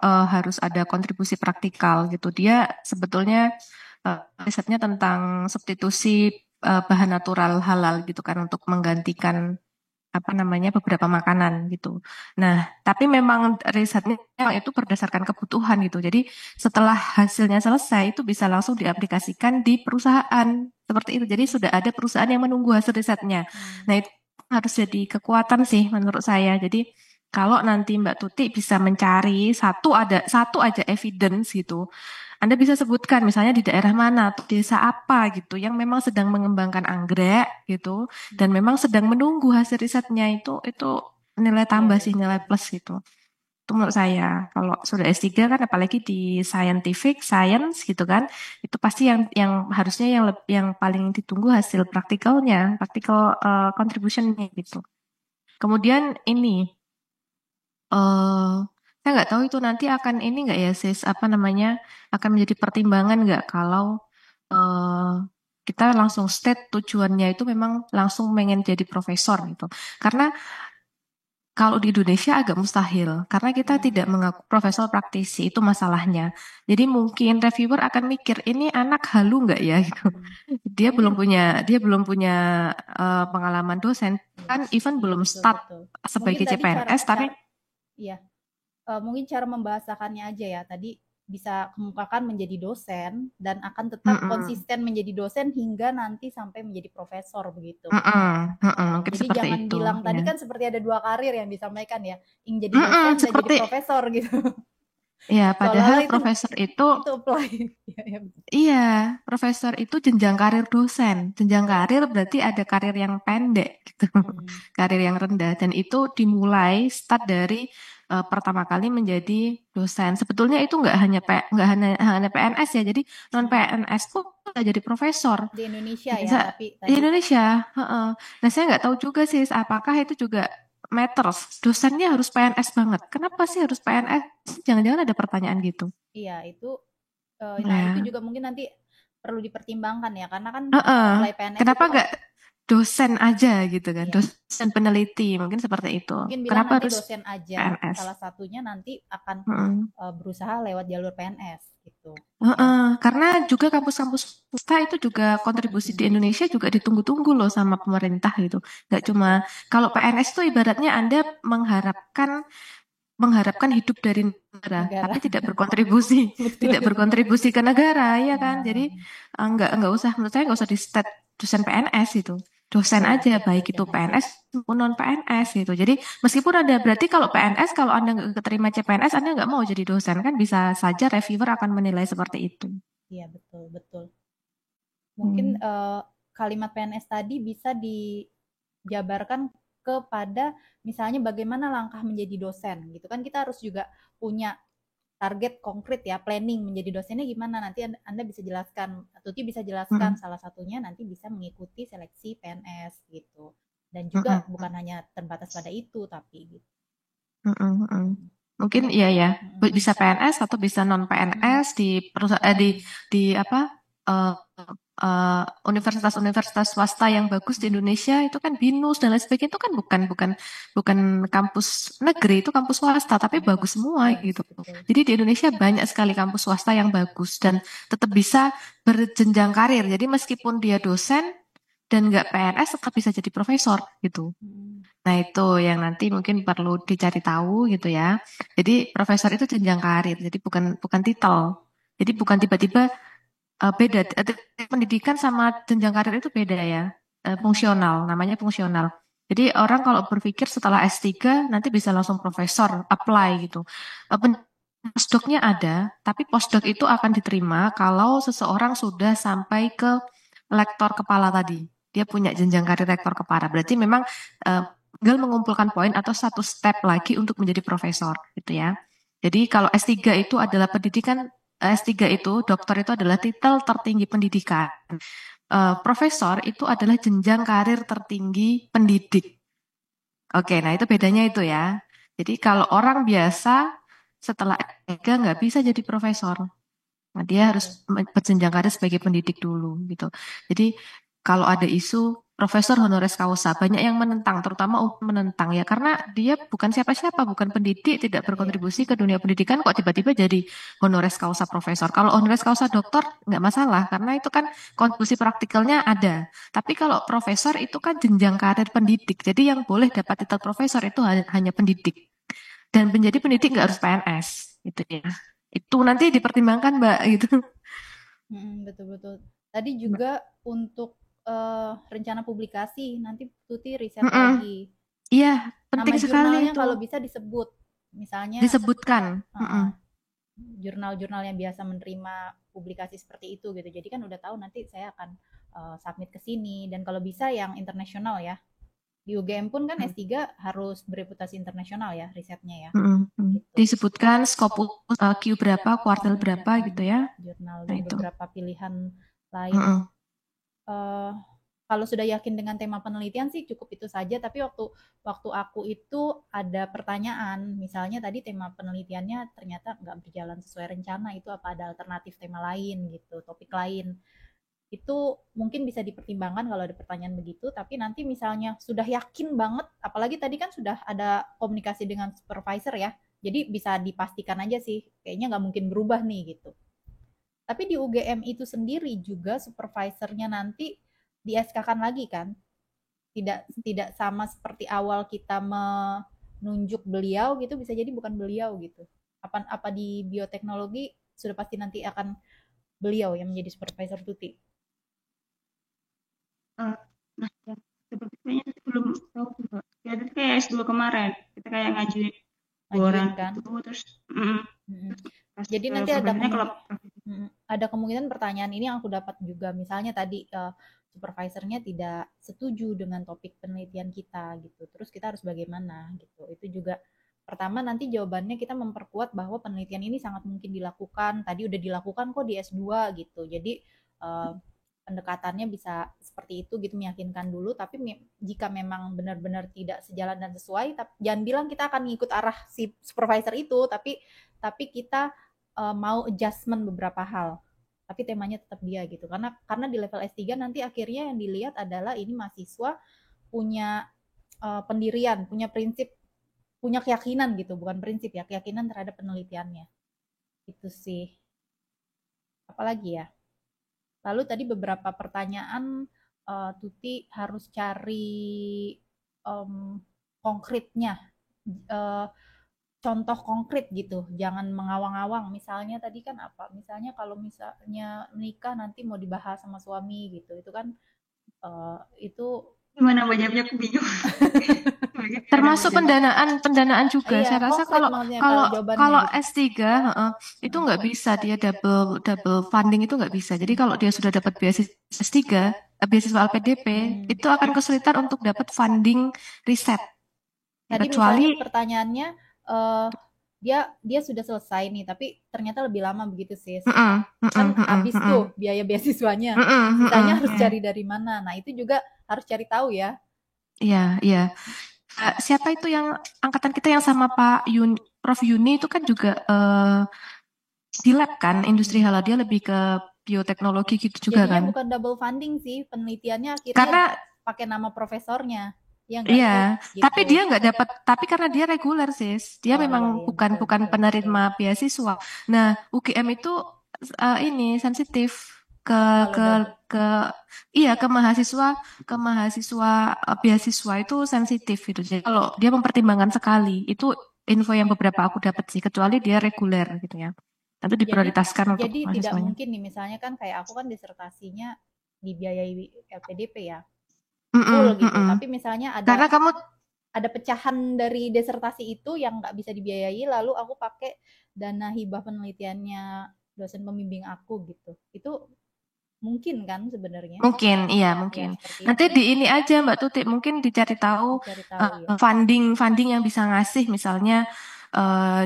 harus ada kontribusi praktikal gitu. Dia sebetulnya risetnya tentang substitusi bahan natural halal gitu kan untuk menggantikan apa namanya beberapa makanan gitu. Nah, tapi memang risetnya memang itu berdasarkan kebutuhan gitu. Jadi setelah hasilnya selesai itu bisa langsung diaplikasikan di perusahaan seperti itu. Jadi sudah ada perusahaan yang menunggu hasil risetnya. Nah, itu harus jadi kekuatan sih menurut saya. Jadi kalau nanti Mbak Tuti bisa mencari satu aja evidence gitu, anda bisa sebutkan misalnya di daerah mana atau desa apa gitu yang memang sedang mengembangkan anggrek gitu dan memang sedang menunggu hasil risetnya itu nilai Iya, tambah iya, sih nilai betul. plus gitu. Itu menurut saya. Kalau sudah S3 kan apalagi di scientific science gitu kan, itu pasti yang harusnya yang paling ditunggu hasil praktikalnya, practical contribution-nya gitu. Kemudian ini eh saya nggak tahu itu nanti akan ini nggak ya sis apa namanya akan menjadi pertimbangan nggak kalau eh kita langsung state tujuannya itu memang langsung pengen jadi profesor gitu. Karena kalau di Indonesia agak mustahil karena kita tidak mengaku profesor praktisi itu masalahnya. Jadi mungkin reviewer akan mikir ini anak halu nggak ya gitu. Mungkin Dia belum punya pengalaman dosen kan even iya belum betul start betul. Mungkin sebagai tadi cara CPNS tapi cara iya, mungkin cara membahasakannya aja ya. Tadi bisa kemukakan menjadi dosen dan akan tetap mm-mm. konsisten menjadi dosen hingga nanti sampai menjadi profesor begitu. Mm-mm, mm-mm, mungkin Jadi seperti jangan itu bilang ya. tadi kan seperti ada dua karir yang disampaikan ya, ingin jadi Mm-mm, dosen dan jadi seperti profesor gitu. ya padahal Seolah-olah profesor itu itu apply. Iya, iya, iya profesor itu jenjang karir dosen. Jenjang iya. karir berarti ada karir yang pendek gitu, Hmm. karir yang rendah dan itu dimulai start dari pertama kali menjadi dosen. Sebetulnya itu nggak hanya PNS ya. Jadi non Hmm. PNS pun bisa jadi profesor. Di Indonesia ya, Bisa tapi di tadi Indonesia. Heeh. Nah, saya nggak tahu juga sih apakah itu juga matters. Dosennya harus PNS banget. Kenapa sih harus PNS? Jangan-jangan ada pertanyaan gitu. iya itu nah itu Ya. juga mungkin nanti perlu dipertimbangkan ya karena kan Heeh. apply PNS Kenapa itu kan nggak dosen aja gitu kan? iya. Dosen peneliti mungkin seperti itu. Mungkin bilang Kenapa nanti harus dosen aja, PNS? salah satunya nanti akan Heeh. berusaha lewat jalur PNS gitu. Ya. Heeh. Karena juga kampus-kampus swasta itu juga kontribusi di Indonesia juga ditunggu-tunggu loh sama pemerintah gitu. Nggak cuma Betul. kalau PNS itu ibaratnya Anda mengharapkan hidup dari negara, Negara. tapi tidak berkontribusi, Betul. tidak berkontribusi ke negara, ya kan? Jadi Nah, nggak usah, menurut saya nggak usah di stat dosen PNS itu, dosen betul. aja, baik itu Dosen aja. PNS maupun non PNS gitu. Jadi meskipun ada berarti kalau PNS, kalau Anda nggak keterima CPNS, Anda nggak mau jadi dosen kan? Bisa saja reviewer akan menilai seperti itu. Iya, betul, betul. Mungkin Hmm. kalimat PNS tadi bisa dijabarkan kepada misalnya bagaimana langkah menjadi dosen gitu kan kita harus juga punya target konkret ya planning menjadi dosennya gimana nanti anda bisa jelaskan Tuti bisa jelaskan Mm-mm. salah satunya nanti bisa mengikuti seleksi PNS gitu dan juga Mm-mm. bukan hanya terbatas pada itu tapi gitu. Mm-mm. Mm-mm. Mungkin Ini iya ya, mm, bisa PNS atau bisa non mm, PNS di perusahaan di apa eh, universitas-universitas swasta yang bagus di mm, Indonesia itu kan BINUS dan lain sebagainya itu kan bukan bukan bukan kampus negeri itu kampus swasta tapi bagus semua bagus gitu. betul. Jadi di Indonesia banyak sekali kampus swasta yang bagus dan tetap bisa berjenjang karir. Jadi meskipun dia dosen dan nggak PNS tetap bisa jadi profesor gitu. Mm, Nah, itu yang nanti mungkin perlu dicari tahu gitu ya. Jadi profesor itu jenjang karir, jadi bukan bukan titel. Jadi bukan tiba-tiba beda. Pendidikan sama jenjang karir itu beda ya. Fungsional, namanya fungsional. Jadi orang kalau berpikir setelah S3 nanti bisa langsung profesor, apply gitu. Postdoc-nya ada, tapi postdoc itu akan diterima kalau seseorang sudah sampai ke lektor kepala tadi. Dia punya jenjang karir rektor kepala. Berarti memang eh, tinggal mengumpulkan poin atau satu step lagi untuk menjadi profesor gitu ya. Jadi kalau S3 itu adalah pendidikan S3 itu dokter itu adalah titel tertinggi pendidikan. Profesor itu adalah jenjang karir tertinggi pendidik. Oke, nah itu bedanya itu ya. Jadi kalau orang biasa setelah S3 nggak bisa jadi profesor. Nah, dia harus betul. berjenjang karir sebagai pendidik dulu gitu. Jadi kalau ada isu profesor honoris causa. Banyak yang menentang, terutama menentang ya, karena dia bukan siapa-siapa, bukan pendidik, tidak Iya. berkontribusi ke dunia pendidikan, kok tiba-tiba jadi honoris causa profesor. Kalau honoris causa doktor nggak masalah, karena itu kan kontribusi praktikalnya ada. Tapi kalau profesor itu kan jenjang karir pendidik, jadi yang boleh dapat titel profesor itu hanya pendidik. Dan menjadi pendidik nggak harus PNS, gitu ya. Itu nanti dipertimbangkan, Mbak, gitu. Betul-betul. Tadi juga untuk rencana publikasi, nanti Tuti riset Mm-mm. lagi. Iya, Nama penting sekali jurnalnya itu. kalau bisa disebut. Misalnya Disebutkan. heeh, jurnal-jurnal yang biasa menerima publikasi seperti itu gitu. Jadi kan udah tahu nanti saya akan submit ke sini dan kalau bisa yang internasional ya. Di UGM pun kan S3 harus bereputasi internasional ya risetnya ya. Gitu. Disebutkan Scopus Q berapa, kuartal berapa gitu ya. Jurnal Nah dan itu. beberapa pilihan lain. Uh, kalau sudah yakin dengan tema penelitian sih cukup itu saja. Tapi waktu aku itu ada pertanyaan, misalnya tadi tema penelitiannya ternyata nggak berjalan sesuai rencana, itu apa ada alternatif tema lain gitu, topik lain. Itu mungkin bisa dipertimbangkan kalau ada pertanyaan begitu. Tapi nanti misalnya sudah yakin banget, apalagi tadi kan sudah ada komunikasi dengan supervisor ya, jadi bisa dipastikan aja sih, kayaknya nggak mungkin berubah nih gitu. Tapi di UGM itu sendiri juga supervisornya nanti di SK-kan lagi kan? Tidak sama seperti awal kita menunjuk beliau gitu, bisa jadi bukan beliau gitu. Apa di bioteknologi sudah pasti nanti akan beliau yang menjadi supervisor Tuti. Nah, sepertinya belum tahu juga. Ya, itu kayak S2 kemarin, kita kayak ngajuin boran kan? gitu, terus Jadi nanti ada kemungkinan pertanyaan ini yang aku dapat juga. Misalnya tadi supervisornya tidak setuju dengan topik penelitian kita gitu. Terus kita harus bagaimana gitu. Itu juga pertama nanti jawabannya kita memperkuat bahwa penelitian ini sangat mungkin dilakukan. Tadi udah dilakukan kok di S2 gitu. Jadi pendekatannya bisa seperti itu gitu, meyakinkan dulu. Tapi jika memang benar-benar tidak sejalan dan sesuai, jangan bilang kita akan ngikut arah si supervisor itu, tapi kita mau adjustment beberapa hal. Tapi temanya tetap dia gitu. Karena di level S3 nanti akhirnya yang dilihat adalah ini mahasiswa punya pendirian, punya prinsip, punya keyakinan gitu, bukan prinsip ya, keyakinan terhadap penelitiannya. Itu sih. Apalagi ya? Lalu tadi beberapa pertanyaan Tuti harus cari konkretnya, contoh konkret gitu, jangan mengawang-awang. Misalnya tadi kan apa? Misalnya kalau misalnya menikah nanti mau dibahas sama suami gitu, itu kan itu gimana banyak bingung. Termasuk pendanaan juga. Iya, Saya rasa kalau jawabannya gitu. S3 itu nggak bisa, dia double funding itu nggak bisa. Jadi kalau dia sudah dapat beasiswa S3, beasiswa LPDP, itu akan kesulitan untuk dapat funding riset. Tadi Kecuali misalnya pertanyaannya dia sudah selesai nih, tapi ternyata lebih lama begitu sih. Kan habis tuh biaya beasiswanya. Sisanya harus cari dari mana. Nah, itu juga harus cari tahu ya. Iya, iya. Siapa itu yang angkatan kita yang sama Prof Yuni itu kan juga di lab kan, industri halal, dia lebih ke bioteknologi gitu juga. Jadinya kan. bukan double funding sih, penelitiannya akhirnya Karena pakai nama profesornya. Ya iya, gitu. Tapi dia nggak dapat, tapi karena dia reguler sis, dia memang bukan penerima beasiswa. Nah, UGM itu ini sensitif ke mahasiswa beasiswa itu sensitif gitu. Jadi kalau dia mempertimbangkan sekali, itu info yang beberapa aku dapat sih, kecuali dia reguler gitu ya. Nanti diprioritaskan untuk mahasiswanya. Jadi tidak mungkin nih, misalnya kan kayak aku kan disertasinya dibiayai LPDP ya. Full gitu. Tapi misalnya karena kamu ada pecahan dari disertasi itu yang nggak bisa dibiayai, lalu aku pakai dana hibah penelitiannya dosen pembimbing aku gitu. Itu mungkin kan sebenarnya? Mungkin, iya mungkin. Ya, nanti di ini aja Mbak Tuti, mungkin dicari tahu ya. funding yang bisa ngasih, misalnya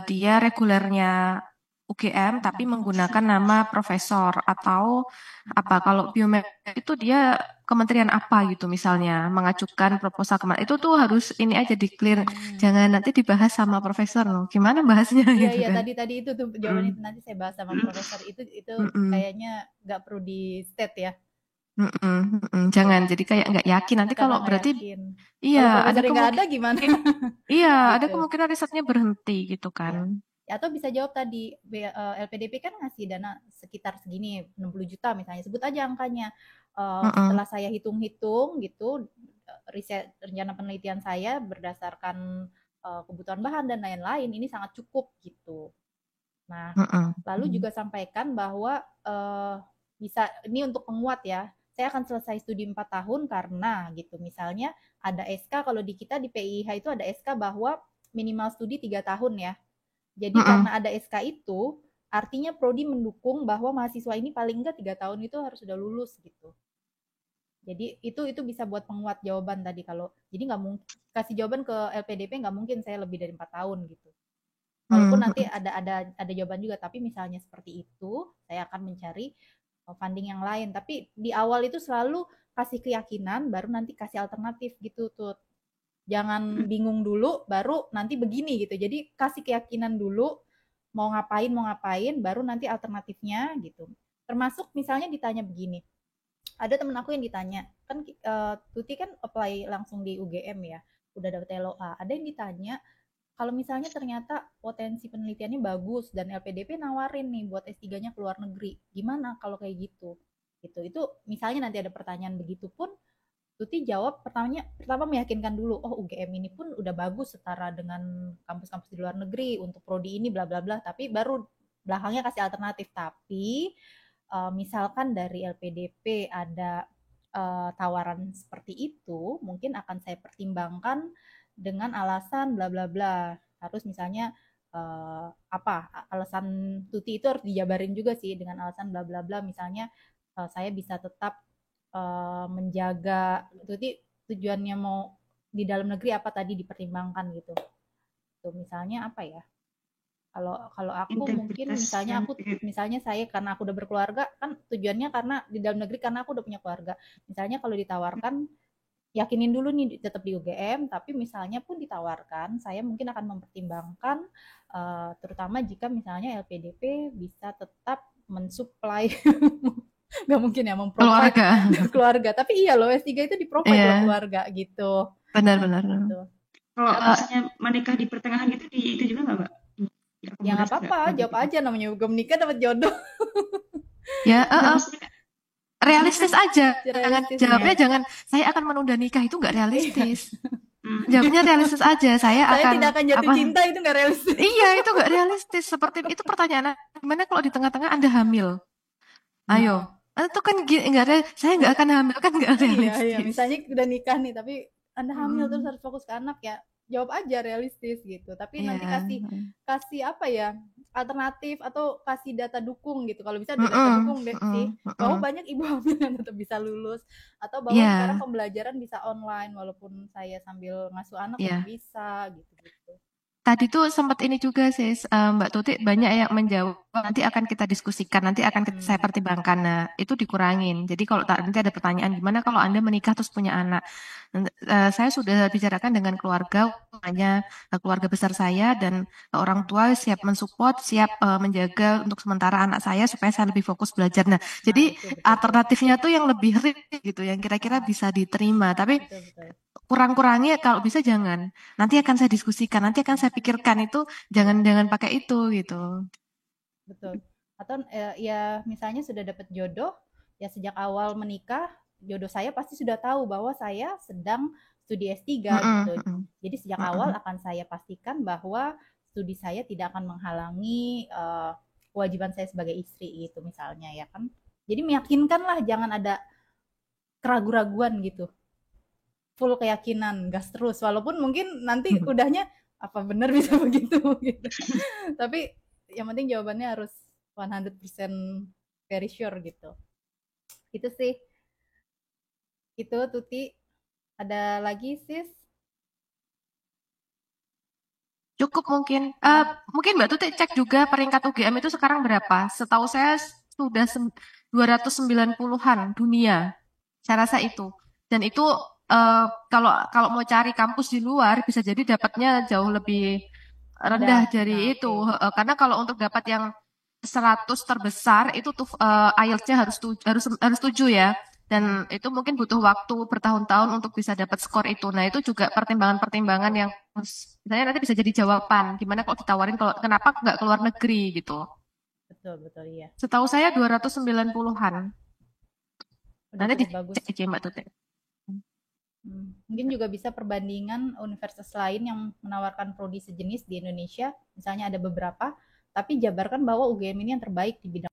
dia regulernya UGM tapi menggunakan nama profesor, atau apa, kalau biomed itu dia kementerian apa gitu misalnya mengajukan proposal kemana, itu tuh harus ini aja di clear, jangan nanti dibahas sama profesor loh, gimana bahasnya gitu kan. Tadi itu tuh jawaban itu nanti saya bahas sama profesor, itu kayaknya nggak perlu di state ya. Jangan jadi kayak nggak yakin nanti Karena kalau nggak berarti yakin. iya Kalau ada profesornya nggak ada kemungkinan gimana? ada Gitu. kemungkinan risetnya berhenti gitu kan. Ya. Atau bisa jawab tadi, LPDP kan ngasih dana sekitar segini, 60 juta misalnya, sebut aja angkanya. Setelah saya hitung-hitung gitu, riset rencana penelitian saya berdasarkan kebutuhan bahan dan lain-lain, ini sangat cukup gitu. Nah, lalu juga sampaikan bahwa bisa ini untuk penguat ya. Saya akan selesai studi 4 tahun karena gitu. Misalnya ada SK kalau di kita di PIH itu ada SK bahwa minimal studi 3 tahun ya. Jadi karena ada SK itu artinya prodi mendukung bahwa mahasiswa ini paling enggak 3 tahun itu harus sudah lulus gitu. Jadi itu bisa buat penguat jawaban tadi kalau jadi nggak mungkin kasih jawaban ke LPDP nggak mungkin saya lebih dari 4 tahun gitu. Walaupun nanti ada jawaban juga, tapi misalnya seperti itu, saya akan mencari funding yang lain. Tapi di awal itu selalu kasih keyakinan, baru nanti kasih alternatif gitu tuh. Jangan bingung dulu, baru nanti begini gitu. Jadi kasih keyakinan dulu, mau ngapain, baru nanti alternatifnya gitu. Termasuk misalnya ditanya begini, ada temen aku yang ditanya, kan Tuti kan apply langsung di UGM ya, udah dapet LOA. Ada yang ditanya, kalau misalnya ternyata potensi penelitiannya bagus dan LPDP nawarin nih buat S3-nya ke luar negeri, gimana kalau kayak gitu? Gitu. Itu misalnya nanti ada pertanyaan begitu pun Tuti jawab pertama meyakinkan dulu, oh UGM ini pun udah bagus setara dengan kampus-kampus di luar negeri untuk prodi ini bla bla bla, tapi baru belakangnya kasih alternatif. Tapi misalkan dari LPDP ada tawaran seperti itu, mungkin akan saya pertimbangkan dengan alasan bla bla bla. Harus misalnya apa alasan Tuti itu harus dijabarin juga sih dengan alasan bla bla bla. Misalnya saya bisa tetap menjaga Tuti tujuannya mau di dalam negeri apa tadi dipertimbangkan gitu. Tuh misalnya apa ya? Kalau aku mungkin misalnya saya karena aku udah berkeluarga kan tujuannya karena di dalam negeri karena aku udah punya keluarga. Misalnya kalau ditawarkan yakinin dulu nih tetap di UGM, tapi misalnya pun ditawarkan, saya mungkin akan mempertimbangkan terutama jika misalnya LPDP bisa tetap mensuplai nggak mungkin ya memprovide keluarga. Tapi iya loh S3 itu diprovide loh keluarga gitu. Benar-benar. Gitu. Kalau misalnya menikah di pertengahan itu juga nggak Mbak? Ya nggak apa-apa, jawab aja namanya juga menikah dapat jodoh. Ya, realistis aja. Jawabnya jangan saya akan menunda nikah itu nggak realistis. Jawabnya realistis aja. Saya tidak akan jatuh cinta itu nggak realistis. Iya itu nggak realistis. Seperti itu pertanyaan. Gimana kalau di tengah-tengah Anda hamil? Ayo. Itu kan nggak ada. Saya nggak akan hamil kan nggak realistis. Iya. Misalnya udah nikah nih tapi Anda hamil terus harus fokus ke anak ya. Jawab aja realistis gitu. Tapi nanti kasih apa ya alternatif atau kasih data dukung gitu. Kalau bisa data dukung deh sih. Bahwa banyak ibu hamil yang tetap bisa lulus atau bahwa sekarang pembelajaran bisa online walaupun saya sambil ngasuh anak bisa gitu. Tadi tuh sempat ini juga sih Mbak Tuti banyak yang menjawab nanti akan kita diskusikan, nanti akan saya pertimbangkan. Nah, itu dikurangin. Jadi kalau nanti ada pertanyaan gimana kalau Anda menikah terus punya anak. Saya sudah bicarakan dengan keluarga, hanya keluarga besar saya dan orang tua siap mensupport, siap menjaga untuk sementara anak saya supaya saya lebih fokus belajar. Nah, jadi alternatifnya tuh yang lebih real gitu, yang kira-kira bisa diterima. Tapi kurang-kurangnya kalau bisa jangan. Nanti akan saya diskusikan, nanti akan saya pikirkan itu jangan pakai itu gitu. Betul. Atau ya misalnya sudah dapat jodoh, ya sejak awal menikah jodoh saya pasti sudah tahu bahwa saya sedang studi S3 gitu. Jadi sejak awal akan saya pastikan bahwa studi saya tidak akan menghalangi kewajiban saya sebagai istri gitu misalnya ya kan. Jadi meyakinkan lah jangan ada keraguan-raguan gitu. Full keyakinan, gas terus. Walaupun mungkin nanti udahnya apa benar bisa begitu gitu. Tapi yang penting jawabannya harus 100% very sure gitu. Itu sih. Itu Tuti. Ada lagi sis? Cukup mungkin. Mungkin Mbak Tuti cek juga peringkat UGM itu sekarang berapa. Setahu saya sudah 290-an dunia. Saya rasa itu. Dan itu kalau mau cari kampus di luar bisa jadi dapatnya jauh lebih rendah dari itu. Karena kalau untuk dapat yang 100 terbesar itu tuh IELTS-nya harus 7 ya. Dan itu mungkin butuh waktu bertahun-tahun untuk bisa dapat skor itu. Nah, itu juga pertimbangan-pertimbangan yang misalnya nanti bisa jadi jawaban. Gimana kalau ditawarin kalau kenapa nggak keluar negeri gitu. Betul, iya. Setahu saya 290-an. Udah Nanti cukup bagus. dicek aja Mbak Tuti. Mungkin juga bisa perbandingan universitas lain yang menawarkan prodi sejenis di Indonesia. Misalnya ada beberapa, tapi jabarkan bahwa UGM ini yang terbaik di bidang